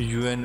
UN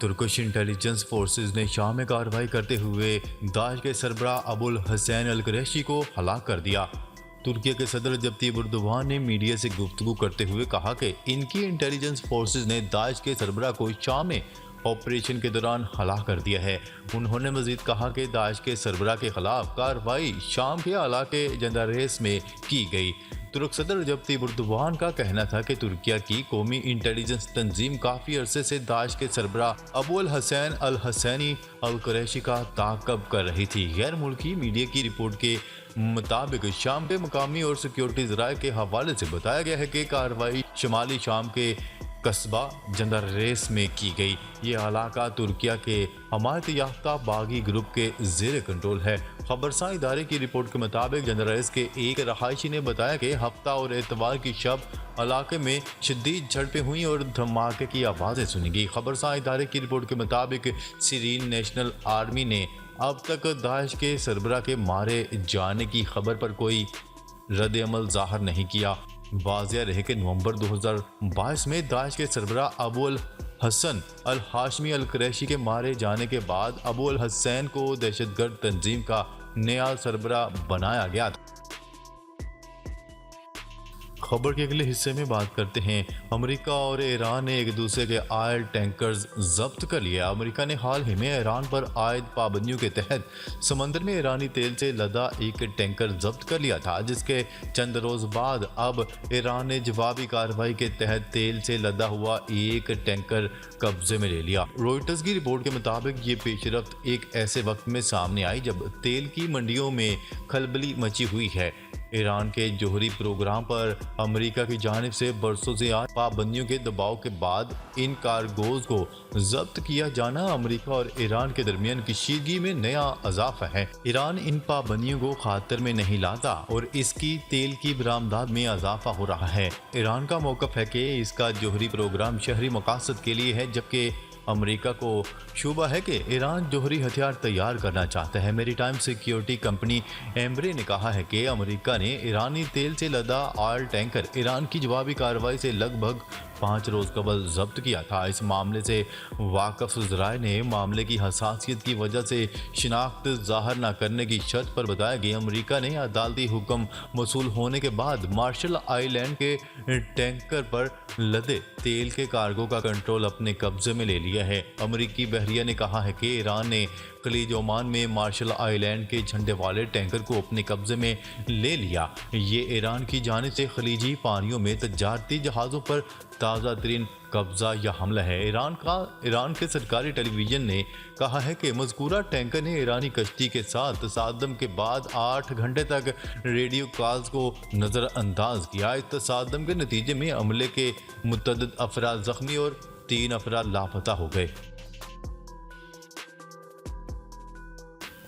Turkish intelligence forces نے شام میں کارروائی کرتے ہوئے داعش کے سربراہ ابو الحسین القریشی کو ہلاک کر دیا۔ ترکیہ کے صدر رجب طیب ایردوان نے میڈیا سے گفتگو کرتے ہوئے کہا کہ ان کی انٹیلیجنس فورسز نے داعش کے سربراہ کو شام میں آپریشن کے دوران ہلاک کر دیا ہے۔ انہوں نے مزید کہا کہ داعش کے سربراہ کے خلاف کارروائی شام کے علاقے جنداریس میں کی گئی۔ ترک صدر رجب طیب ایردوان کا کہنا تھا کہ ترکیہ کی قومی انٹیلیجنس تنظیم کافی عرصے سے داعش کے سربراہ ابو الحسین الحسینی القریشی کا تعاقب کر رہی تھی۔ غیر ملکی میڈیا کی رپورٹ کے مطابق شام کے مقامی اور سیکیورٹی ذرائع کے حوالے سے بتایا گیا ہے کہ کارروائی شمالی شام کے قصبہ جنداریس میں کی گئی۔ یہ علاقہ ترکیہ کے حمایت یافتہ باغی گروپ کے زیر کنٹرول ہے۔ خبرساں ادارے کی رپورٹ کے مطابق جنداریس کے ایک رہائشی نے بتایا کہ ہفتہ اور اتوار کی شب علاقے میں شدید جھڑپیں ہوئیں اور دھماکے کی آوازیں سنی گئی۔ خبرساں ادارے کی رپورٹ کے مطابق سیرین نیشنل آرمی نے اب تک داعش کے سربراہ کے مارے جانے کی خبر پر کوئی رد عمل ظاہر نہیں کیا۔ واضح رہے کہ نومبر 2022 میں داعش کے سربراہ ابو الحسن الہاشمی القریشی کے مارے جانے کے بعد ابو الحسین کو دہشت گرد تنظیم کا نیا سربراہ بنایا گیا تھا۔ خبر کے اگلے حصے میں بات کرتے ہیں۔ امریکہ اور ایران نے ایک دوسرے کے آئل ٹینکرز ضبط کر لیا۔ امریکہ نے حال ہی میں ایران پر عائد پابندیوں کے تحت سمندر میں ایرانی تیل سے لدا ایک ٹینکر ضبط کر لیا تھا، جس کے چند روز بعد اب ایران نے جوابی کارروائی کے تحت تیل سے لدا ہوا ایک ٹینکر قبضے میں لے لیا۔ روئٹرز کی رپورٹ کے مطابق یہ پیش رفت ایک ایسے وقت میں سامنے آئی جب تیل کی منڈیوں میں کھلبلی مچی ہوئی ہے۔ ایران کے جوہری پروگرام پر امریکہ کی جانب سے برسوں سے عائد پابندیوں کے دباؤ کے بعد ان کارگوز کو ضبط کیا جانا امریکہ اور ایران کے درمیان کشیدگی میں نیا اضافہ ہے۔ ایران ان پابندیوں کو خاطر میں نہیں لاتا اور اس کی تیل کی برآمدات میں اضافہ ہو رہا ہے۔ ایران کا موقف ہے کہ اس کا جوہری پروگرام شہری مقاصد کے لیے ہے، جبکہ امریکہ کو شبہ ہے کہ ایران جوہری ہتھیار تیار کرنا چاہتا ہے۔ میری ٹائم سیکیورٹی کمپنی ایمبرے نے کہا ہے کہ امریکہ نے ایرانی تیل سے لدا آئل ٹینکر ایران کی جوابی کارروائی سے لگ بھگ 5 روز قبل ضبط کیا تھا۔ اس معاملے سے واقف ذرائع نے معاملے کی حساسیت کی وجہ سے شناخت ظاہر نہ کرنے کی شرط پر بتایا کہ امریکہ نے عدالتی حکم موصول ہونے کے بعد مارشل آئی لینڈ کے ٹینکر پر لدے تیل کے کارگو کا کنٹرول اپنے قبضے میں لے لیا ہے۔ امریکی بحریہ نے کہا ہے کہ ایران نے خلیج عمان میں مارشل آئی لینڈ کے جھنڈے والے ٹینکر کو اپنے قبضے میں لے لیا۔ یہ ایران کی جانب سے خلیجی پانیوں میں تجارتی جہازوں پر تازہ ترین قبضہ یا حملہ ہے۔ ایران کے سرکاری ٹیلی ویژن نے کہا ہے کہ مذکورہ ٹینکر نے ایرانی کشتی کے ساتھ تصادم کے بعد 8 گھنٹے تک ریڈیو کالز کو نظر انداز کیا۔ اس تصادم کے نتیجے میں عملے کے متعدد افراد زخمی اور 3 افراد لاپتہ ہو گئے۔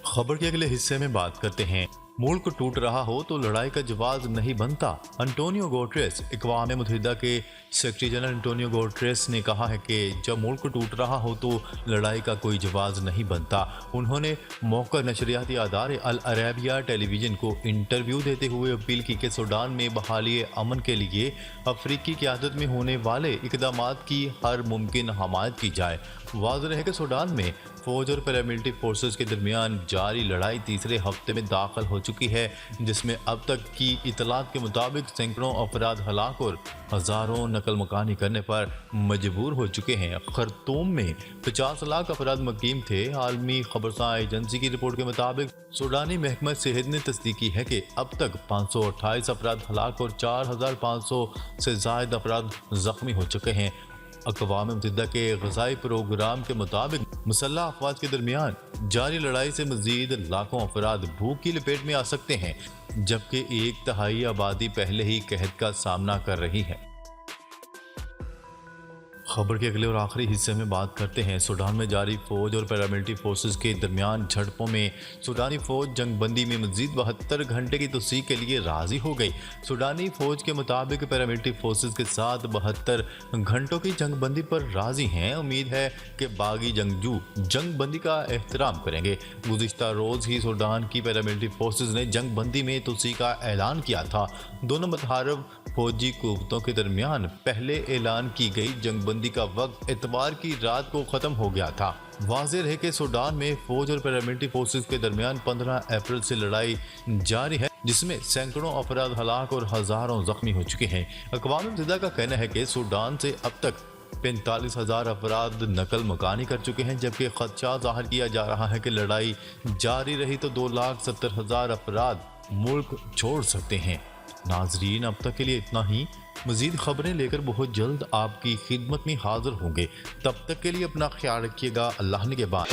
خبر کے اگلے حصے میں بات کرتے ہیں۔ ملک ٹوٹ رہا ہو تو لڑائی کا جواز نہیں بنتا، انٹونیو گوٹریس۔ اقوام متحدہ کے سیکرٹری جنرل انٹونیو گوٹریس نے کہا ہے کہ جب ملک ٹوٹ رہا ہو تو لڑائی کا کوئی جواز نہیں بنتا۔ انہوں نے موقع نشریاتی ادارے العربیہ ٹیلی ویژن کو انٹرویو دیتے ہوئے اپیل کی کہ سوڈان میں بحالی امن کے لیے افریقی قیادت میں ہونے والے اقدامات کی ہر ممکن حمایت کی جائے۔ واضح ہے کہ سوڈان میں فوج اور پیراملٹری فورسز کے درمیان جاری لڑائی تیسرے ہفتے میں داخل ہو چکی ہے، جس میں اب تک کی اطلاعات کے مطابق سینکڑوں افراد ہلاک اور ہزاروں نقل مکانی کرنے پر مجبور ہو چکے ہیں۔ خرطوم میں 50 لاکھ افراد مقیم تھے۔ عالمی خبرساں ایجنسی کی رپورٹ کے مطابق سوڈانی محکمہ صحت نے تصدیق کی ہے کہ اب تک 528 افراد ہلاک اور 4500 سے زائد افراد زخمی ہو چکے ہیں۔ اقوام متحدہ کے غذائی پروگرام کے مطابق مسلح افواج کے درمیان جاری لڑائی سے مزید لاکھوں افراد بھوک کی لپیٹ میں آ سکتے ہیں، جبکہ 1/3 آبادی پہلے ہی قحط کا سامنا کر رہی ہے۔ خبر کے اگلے اور آخری حصے میں بات کرتے ہیں۔ سوڈان میں جاری فوج اور پیراملٹری فورسز کے درمیان جھڑپوں میں سوڈانی فوج جنگ بندی میں مزید 72 گھنٹے کی توسیع کے لیے راضی ہو گئی۔ سوڈانی فوج کے مطابق پیراملٹری فورسز کے ساتھ 72 گھنٹوں کی جنگ بندی پر راضی ہیں۔ امید ہے کہ باغی جنگجو جنگ بندی کا احترام کریں گے۔ گزشتہ روز ہی سوڈان کی پیراملٹری فورسز نے جنگ بندی میں توسیع کا اعلان کیا تھا۔ دونوں متحارب فوجی قوتوں کے درمیان پہلے اعلان کی گئی جنگ بندی بندی کا وقت اتوار کی رات کو ختم ہو گیا تھا۔ واضح ہے کہ سوڈان میں فوج اور پیراملٹری فورسز کے درمیان 15 اپریل سے لڑائی جاری ہے، جس میں سینکڑوں افراد ہلاک اور ہزاروں زخمی ہو چکے ہیں۔ اقوام متحدہ کا کہنا ہے کہ سوڈان سے اب تک 45,000 افراد نقل مکانی کر چکے ہیں، جبکہ خدشہ ظاہر کیا جا رہا ہے کہ لڑائی جاری رہی تو 2,70,000 افراد ملک چھوڑ سکتے ہیں۔ ناظرین، اب تک کے لیے اتنا ہی۔ مزید خبریں لے کر بہت جلد آپ کی خدمت میں حاضر ہوں گے۔ تب تک کے لیے اپنا خیال رکھیے گا۔ اللہ نگہبان۔